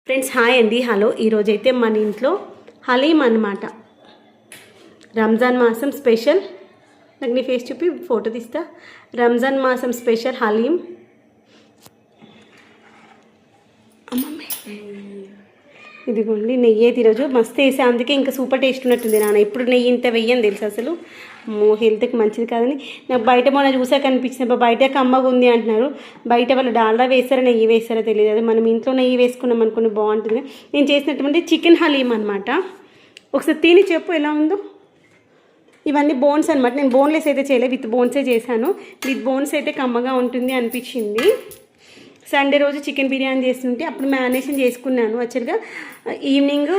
Friends hi అండి, hello. ఈరోజైతే మన ఇంట్లో హలీం అన్నమాట. రంజాన్ మాసం స్పెషల్. నాకు నీ ఫేస్ చూపి ఫోటో తీస్తా. రంజాన్ మాసం స్పెషల్ హలీం. అమ్మమ్మే ఇదిగోండి నెయ్యి అయితే ఈరోజు మస్తు వేసా, అందుకే ఇంకా సూపర్ టేస్ట్ ఉన్నట్టుంది నాన్న. ఇప్పుడు నెయ్యి ఇంత వెయ్యని తెలుసు అసలు. హెల్త్కి మంచిది కాదని నాకు బయట మొన్న చూసాక అనిపించింది. బయట కమ్మగా ఉంది అంటున్నారు, బయట వాళ్ళు డాల్డా వేస్తారో నెయ్యి వేస్తారో తెలియదు. అది మనం ఇంట్లో నెయ్యి వేసుకున్నాం అనుకుని బాగుంటుంది. నేను చేసినటువంటి చికెన్ హలీం అనమాట. ఒకసారి తిని చెప్పు ఎలా ఉందో. ఇవన్నీ బోన్స్ అనమాట. నేను బోన్లెస్ అయితే చేయలేదు, విత్ బోన్సే చేశాను. విత్ బోన్స్ అయితే కమ్మగా ఉంటుంది అనిపించింది. సండే రోజు చికెన్ బిర్యానీ చేస్తుంటే అప్పుడు మ్యారినేషన్ చేసుకున్నాను. యాక్చువల్గా ఈవినింగ్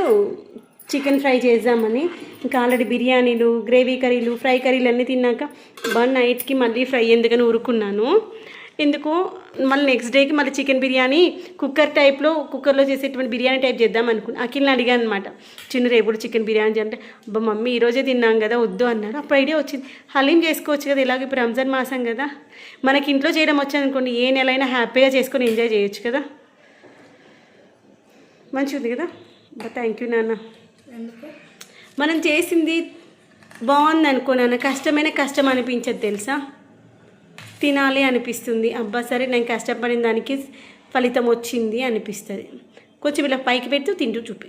చికెన్ ఫ్రై చేద్దామని. ఇంకా ఆల్రెడీ బిర్యానీలు, గ్రేవీ కర్రీలు, ఫ్రై కర్రీలు అన్నీ తిన్నాక నైట్కి మళ్ళీ ఫ్రై ఎందుకని ఊరుకున్నాను. ఎందుకు మళ్ళీ నెక్స్ట్ డేకి మళ్ళీ చికెన్ బిర్యానీ కుక్కర్లో చేసేటువంటి బిర్యానీ టైప్ చేద్దాం అనుకున్నాను. అఖిల్ని అడిగాను అనమాట, చిన్న రేపుడు చికెన్ బిర్యానీ అంటే అబ్బా మమ్మీ ఈరోజే తిన్నాం కదా వద్దు అన్నారు. అప్పుడు ఐడియా వచ్చింది, హలీం చేసుకోవచ్చు కదా, ఇలాగ ఇప్పుడు రంజాన్ మాసం కదా, మనకి ఇంట్లో చేయడం వచ్చానుకోండి ఏ నెలైనా హ్యాపీగా చేసుకొని ఎంజాయ్ చేయొచ్చు కదా. మంచిది కదా. థ్యాంక్ యూ నాన్న. మనం చేసింది బాగుంది అనుకో నాన్న, కష్టం అనిపించదు తెలుసా, తినాలి అనిపిస్తుంది. అబ్బా సరే నేను కష్టపడిన దానికి ఫలితం వచ్చింది అనిపిస్తుంది. కొంచెం ఇలా పైకి పెడుతూ తింటూ చూపి.